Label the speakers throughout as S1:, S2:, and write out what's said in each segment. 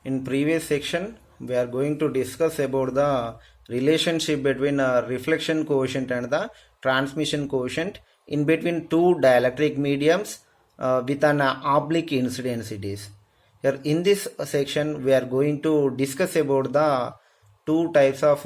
S1: In previous section, we are going to discuss about the relationship between reflection coefficient and the transmission coefficient in between two dielectric mediums with an oblique incidences. Here in this section, we are going to discuss about the two types of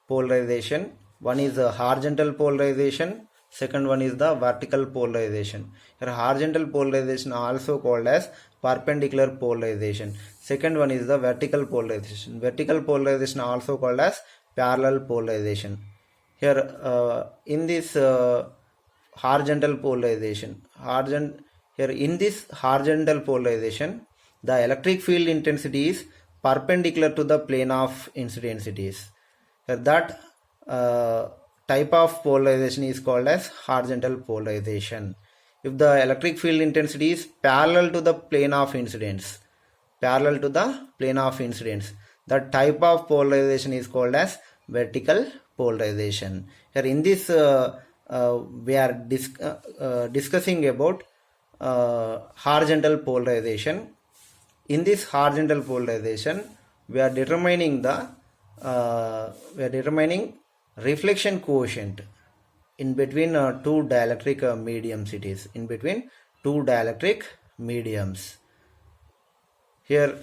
S1: polarization. One is horizontal polarization. Second one is the vertical polarization. Here horizontal polarization also called as perpendicular polarization. Second one is the vertical polarization. Vertical polarization also called as parallel polarization. Here in this horizontal polarization, in this horizontal polarization, the electric field intensity is perpendicular to the plane of incidences. Here that type of polarization is called as horizontal polarization. If the electric field intensity is parallel to the plane of incidence, the type of polarization is called as vertical polarization. Here in this we are discussing about horizontal polarization. In this horizontal polarization, we are determining reflection coefficient in between two dielectric mediums. It is in between two dielectric mediums. Here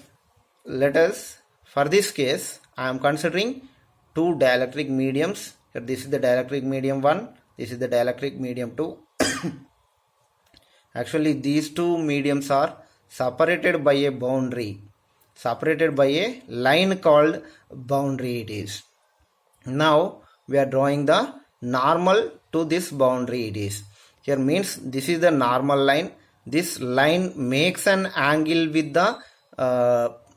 S1: let us, for this case, I am considering two dielectric mediums. Here this is the dielectric medium 1, this is the dielectric medium 2. Actually these two mediums are separated by a boundary, separated by a line called boundary it is. Now we are drawing the normal to this boundary it is. Here means this is the normal line. This line makes an angle with the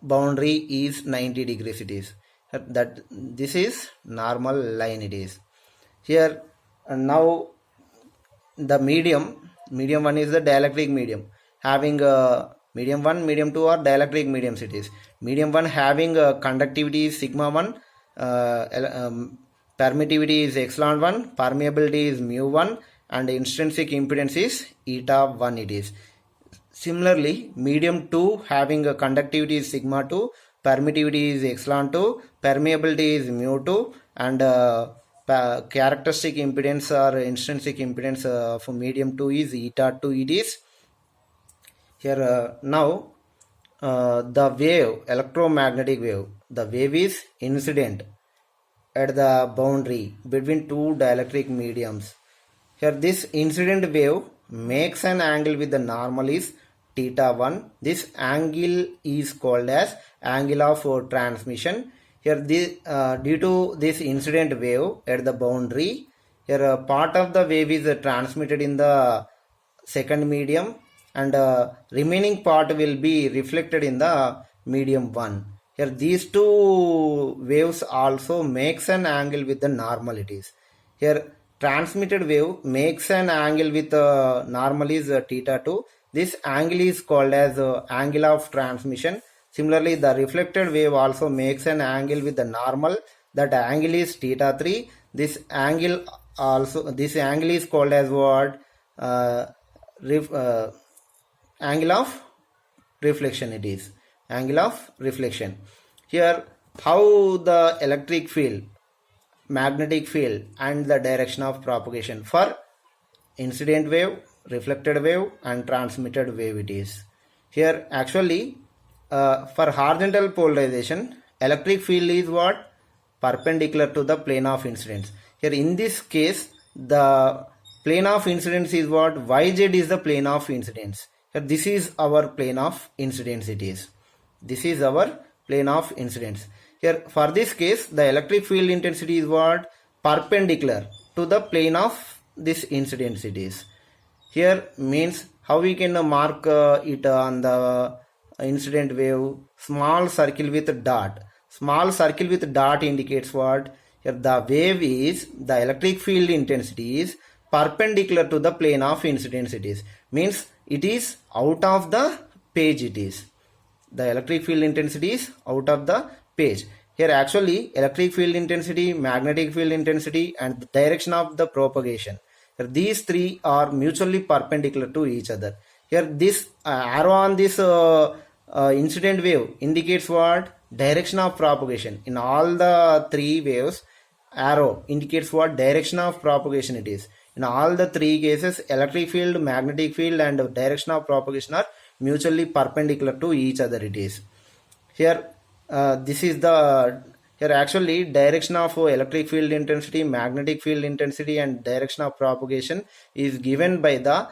S1: boundary is 90 degrees it is. That this is normal line it is. Here now the medium 1 is the dielectric medium having medium 1, medium 2 are dielectric mediums it is. Medium 1 having conductivity is sigma 1, permittivity is epsilon 1, permeability is mu 1, and intrinsic impedance is eta 1 it is. Similarly, medium 2 having a conductivity is sigma 2, permittivity is epsilon 2, permeability is mu 2, and characteristic impedance or intrinsic impedance for medium 2 is eta 2 it is. Here now the wave, electromagnetic wave, the wave is incident at the boundary between two dielectric mediums. Here this incident wave makes an angle with the normal is theta 1. This angle is called as angle of transmission. Here this, due to this incident wave at the boundary, here part of the wave is transmitted in the second medium and remaining part will be reflected in the medium 1. Here these two waves also makes an angle with the normal it is. Here transmitted wave makes an angle with normal is theta 2. This angle is called as angle of transmission. Similarly, the reflected wave also makes an angle with the normal. That angle is theta 3. This angle is called as what? Angle of reflection it is. Angle of reflection. Here how the electric field, magnetic field and the direction of propagation for incident wave, reflected wave and transmitted wave it is. Here actually for horizontal polarization, electric field is what? Perpendicular to the plane of incidence. Here in this case the plane of incidence is what? YZ is the plane of incidence. Here this is our plane of incidence it is. This is our plane of incidence. Here for this case the electric field intensity is what? Perpendicular to the plane of this incidence it is. Here means how we can mark it on the incident wave? Small circle with dot. Small circle with dot indicates what? Here the wave is, the electric field intensity is perpendicular to the plane of incidence it is. Means it is out of the page it is. The electric field intensity is out of the page. Here actually electric field intensity, magnetic field intensity and the direction of the propagation. Here these three are mutually perpendicular to each other. Here this arrow on this incident wave indicates what? Direction of propagation. In all the three waves, arrow indicates what? Direction of propagation it is. In all the three cases, electric field, magnetic field and direction of propagation are mutually perpendicular to each other it is. Here this is the here actually direction of electric field intensity, magnetic field intensity and direction of propagation is given by the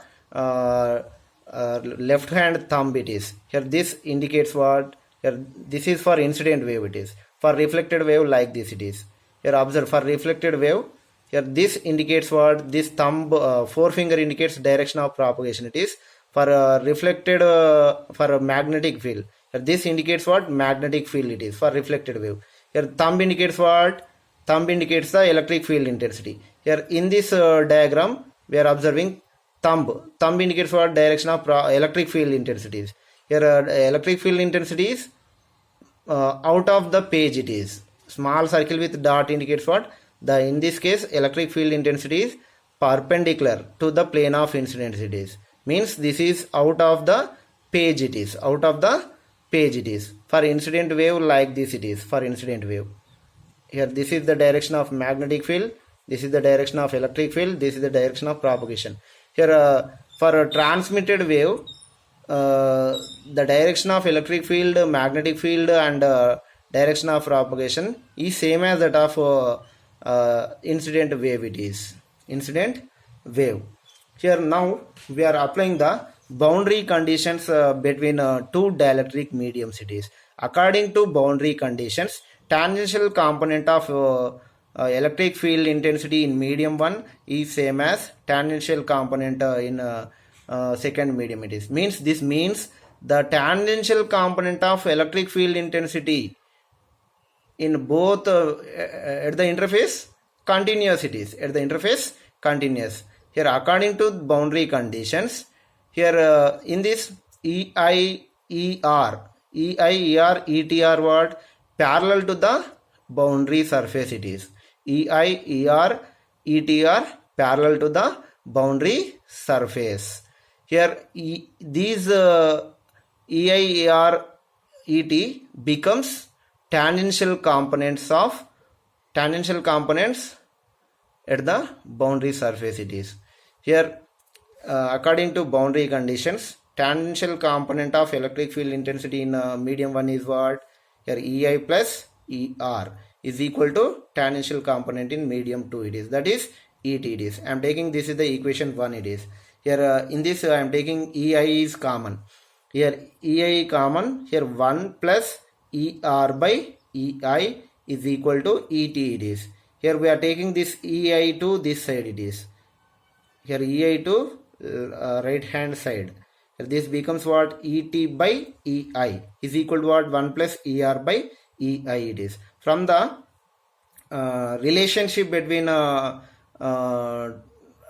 S1: left hand thumb it is. Here this indicates what? Here this is for incident wave it is. For reflected wave like this it is. Here observe, for reflected wave, here this indicates what? This thumb forefinger indicates direction of propagation it is. For reflected for a magnetic field, here this indicates what? Magnetic field it is for reflected wave. Here thumb indicates what? Thumb indicates the electric field intensity. Here in this diagram we are observing thumb. Thumb indicates what? Direction of electric field intensities. Here electric field intensities out of the page it is. Small circle with dot indicates what? In this case electric field intensity is perpendicular to the plane of incidence it is. Means this is out of the page it is. Out of the page it is. For incident wave like this it is. For incident wave. Here this is the direction of magnetic field. This is the direction of electric field. This is the direction of propagation. Here for a transmitted wave, the direction of electric field, magnetic field and direction of propagation is same as that of incident wave it is. Incident wave. Here now we are applying the boundary conditions between two dielectric mediums it is. According to boundary conditions, tangential component of electric field intensity in medium 1 is same as tangential component in second medium it is. This means the tangential component of electric field intensity in both at the interface continuous it is. At the interface continuous. Here according to boundary conditions, here in this EIER, ETR what? Parallel to the boundary surface it is. EIER, ETR parallel to the boundary surface. Here these EIER, ET becomes tangential components at the boundary surface it is. Here according to boundary conditions, tangential component of electric field intensity in medium 1 is what? Here EI plus ER is equal to tangential component in medium 2 it is. That is ET it is. I am taking this is the equation 1 it is. Here in this I am taking EI is common. Here EI common. Here 1 plus ER by EI is equal to ET it is. Here we are taking this EI to this side it is. Here EI to right hand side. Here this becomes what? ET by EI is equal to what? 1 plus ER by EI it is. From the relationship between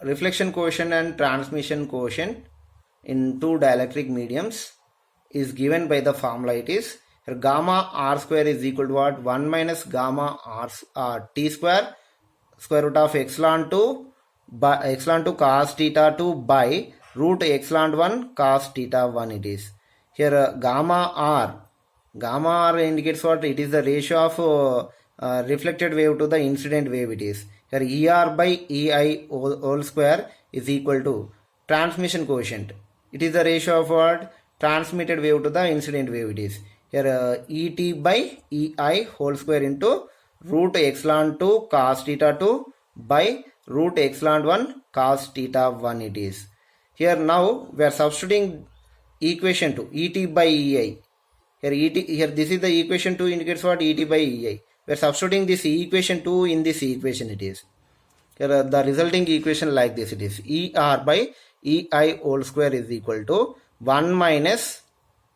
S1: reflection coefficient and transmission coefficient in two dielectric mediums is given by the formula it is. Here gamma r square is equal to what? 1 minus gamma r t square root of epsilon 2 by epsilon 2 cos theta 2 by root epsilon 1 cos theta 1 it is. Here gamma r indicates what? It is the ratio of reflected wave to the incident wave it is. Here ER by EI whole square is equal to transmission coefficient. It is the ratio of what? Transmitted wave to the incident wave it is. Here ET by EI whole square into root epsilon 2 cos theta 2 by root epsilon 1 cos theta 1 it is. Here now we are substituting equation 2 ET by EI. Here this is the equation 2 indicates what? ET by EI. We are substituting this equation 2 in this equation it is. Here the resulting equation like this it is. ER by EI whole square is equal to 1 minus,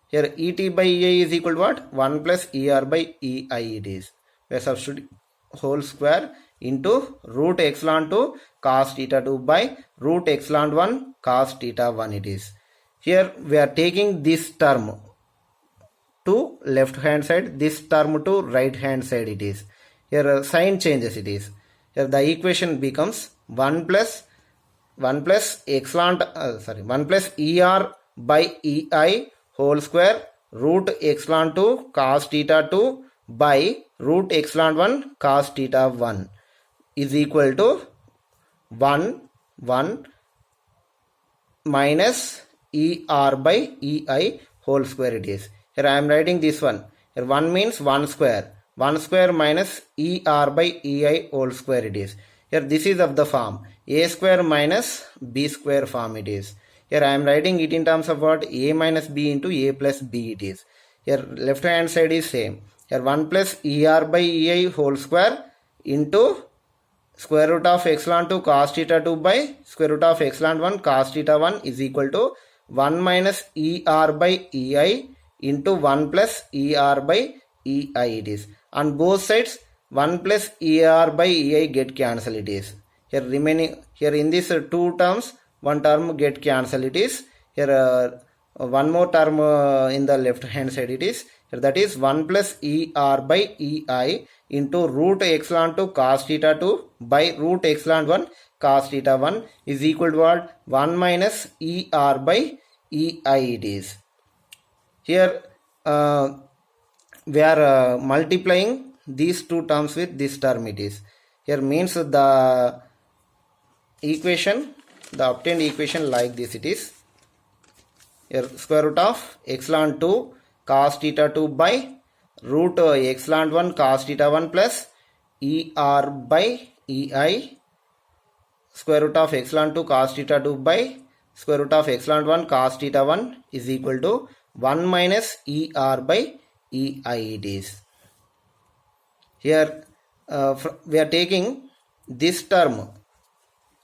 S1: here ET by EI is equal to what? 1 plus ER by EI it is. We are substituting whole square into root epsilon 2 cos theta 2 by root epsilon 1 cos theta 1 it is. Here we are taking this term to left hand side, this term to right hand side it is. Here sign changes it is. Here the equation becomes 1 plus epsilon 1 plus ER by EI whole square root epsilon 2 cos theta 2 by root epsilon 1 cos theta 1 is equal to 1 minus ER by EI whole square it is. Here I am writing this one. Here 1 means 1 square. 1 square minus ER by EI whole square it is. Here this is of the form A square minus B square form it is. Here I am writing it in terms of what? A minus B into A plus B it is. Here left hand side is same. Here 1 plus ER by EI whole square into square root of epsilon 2 cos theta 2 by square root of epsilon 1 cos theta 1 is equal to 1 minus ER by EI into 1 plus ER by EI it is. On both sides 1 plus ER by EI get cancel it is. Here remaining, here in this two terms, one term get cancel it is. Here one more term in the left hand side it is. Here that is 1 plus ER by EI into root epsilon 2 cos theta 2 by root epsilon 1 cos theta 1 is equal to what? 1 minus ER by EI it is. Here we are multiplying these two terms with this term it is. Here means the equation, the obtained equation like this it is. Here square root of epsilon 2 cos theta 2 by root epsilon 1 cos theta 1 plus ER by EI square root of epsilon 2 cos theta 2 by square root of epsilon 1 cos theta 1 is equal to 1 minus ER by EI it is. Here we are taking this term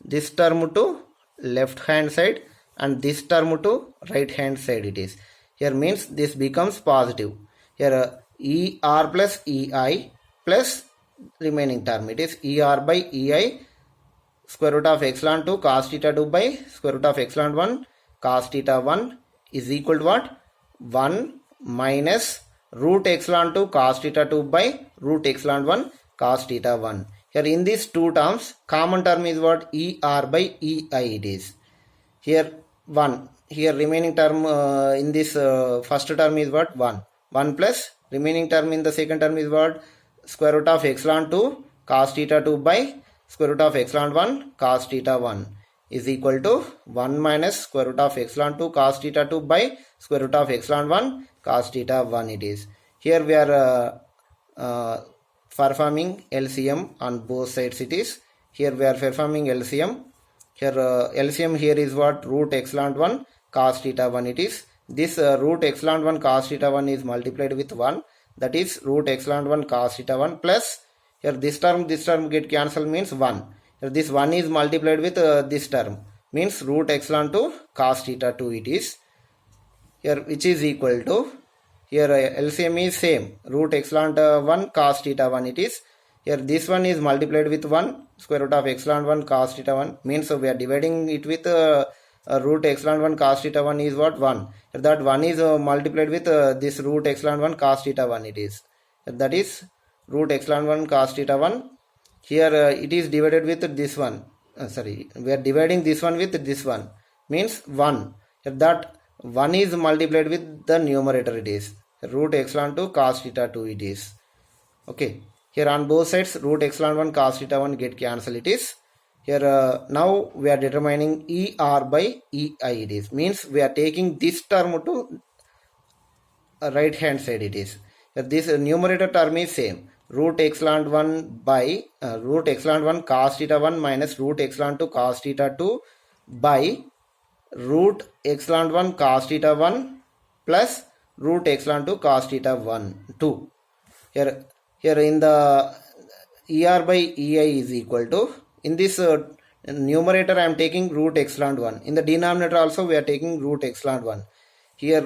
S1: to left hand side and this term to right hand side it is. Here means this becomes positive. Here ER plus EI plus remaining term it is ER by EI square root of epsilon 2 cos theta 2 by square root of epsilon 1 cos theta 1 is equal to what? 1 minus root epsilon 2 cos theta 2 by root epsilon 1 cos theta 1. Here in these two terms, common term is what? ER by EI it is. Here 1. Here remaining term in this first term is what? 1. 1 plus remaining term in the second term is what? Square root of epsilon 2 cos theta 2 by square root of epsilon 1 cos theta 1 is equal to 1 minus square root of epsilon 2 cos theta 2 by square root of epsilon 1 cos theta 1 it is. Here we are performing LCM on both sides it is. Here we are performing LCM. Here LCM here is what? Root epsilon 1 cos theta 1 it is. This root epsilon 1 cos theta 1 is multiplied with 1, that is root epsilon 1 cos theta 1 plus here this term get cancelled means 1. Here this 1 is multiplied with this term means root epsilon 2 cos theta 2 it is. Here which is equal to, here LCM is same, root epsilon 1 cos theta 1 it is. Here this one is multiplied with 1 square root of epsilon 1 cos theta 1 means we are dividing it with root epsilon 1 cos theta 1 is what? 1. Here that 1 is multiplied with this root epsilon 1 cos theta 1 it is. That is root epsilon 1 cos theta 1. Here it is divided with this one. We are dividing this one with this one means 1. Here that 1 is multiplied with the numerator it is. Root epsilon 2 cos theta 2 it is. Okay. Here on both sides root epsilon 1 cos theta 1 get cancel it is. Here now we are determining ER by EI it is. Means we are taking this term to right hand side it is. Here this numerator term is same. Root epsilon 1 by root epsilon 1 cos theta 1 minus root epsilon 2 cos theta 2 by root epsilon 1 cos theta 1 plus root epsilon 2 cos theta 1 2. Here in the ER by EI is equal to, in this numerator I am taking root epsilon 1. In the denominator also we are taking root epsilon 1. Here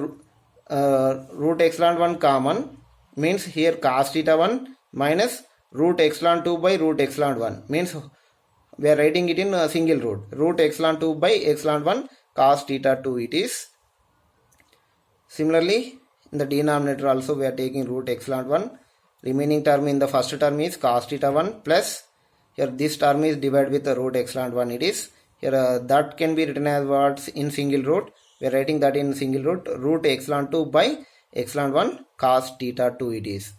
S1: root epsilon 1 common means here cos theta 1 minus root epsilon 2 by root epsilon 1 means we are writing it in a single root. Root epsilon 2 by epsilon 1 cos theta 2 it is. Similarly in the denominator also we are taking root epsilon 1. Remaining term in the first term is cos theta 1 plus here this term is divided with the root epsilon 1 it is. Here that can be written as what? In single root. We are writing that in single root. Root epsilon 2 by epsilon 1 cos theta 2 it is.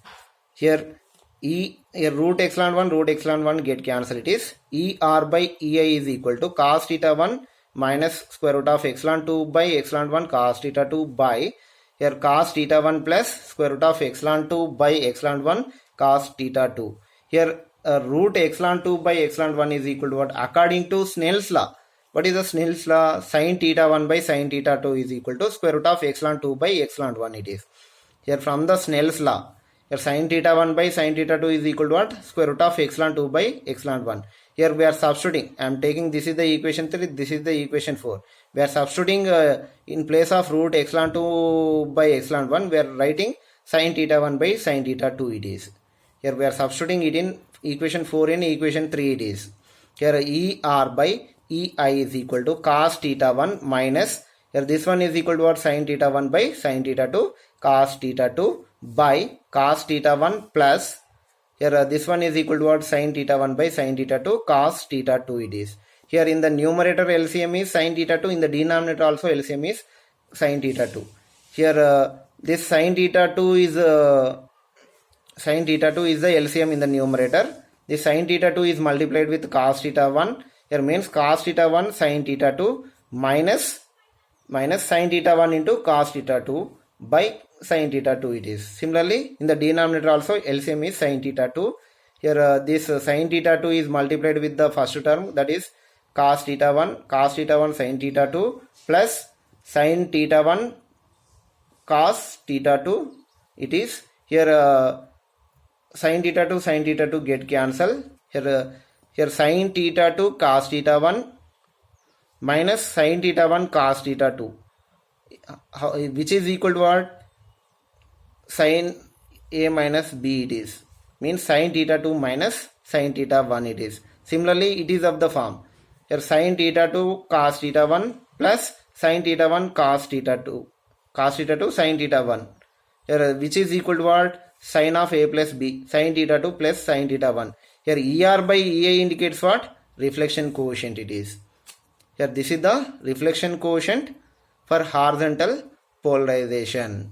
S1: Here root epsilon 1 get cancel. It is ER by EI is equal to cos theta 1 minus square root of epsilon 2 by epsilon 1 cos theta 2 by here cos theta 1 plus square root of epsilon 2 by epsilon 1 cos theta 2. Here root epsilon 2 by epsilon 1 is equal to what? According to Snell's law. What is the Snell's law? Sin theta 1 by sin theta 2 is equal to square root of epsilon 2 by epsilon 1 it is. Here from the Snell's law, here sin theta 1 by sin theta 2 is equal to what? Square root of epsilon 2 by epsilon 1. Here we are substituting. I am taking this is the equation 3, this is the equation 4. We are substituting in place of root epsilon 2 by epsilon 1, we are writing sin theta 1 by sin theta 2 it is. Here we are substituting it in equation 4 in equation 3 it is. Here ER by EI is equal to cos theta 1 minus, here this one is equal to what? Sin theta 1 by sin theta 2 cos theta 2 by cos theta 1 plus, here this one is equal to what? Sin theta 1 by sin theta 2 cos theta 2 it is. Here in the numerator LCM is sin theta 2, in the denominator also LCM is sin theta 2. Here this sin theta 2 is the LCM in the numerator. This sin theta 2 is multiplied with cos theta 1. Here means cos theta 1 sin theta 2 minus sin theta 1 into cos theta 2 by sin theta 2 it is. Similarly in the denominator also LCM is sin theta 2. Here this sin theta 2 is multiplied with the first term, that is cos theta 1 sin theta 2 plus sin theta 1 cos theta 2 it is. Here sin theta 2 get cancel. Here sin theta 2 cos theta 1 minus sin theta 1 cos theta 2, which is equal to what? Sin A minus B it is. Means sin theta 2 minus sin theta 1 it is. Similarly it is of the form, here sin theta 2 cos theta 1 plus sin theta 1 cos theta 2 sin theta 1, here which is equal to what? Sin of A plus B, sin theta 2 plus sin theta 1. Here ER by EI indicates what? Reflection coefficient it is. Here this is the reflection coefficient for horizontal polarization.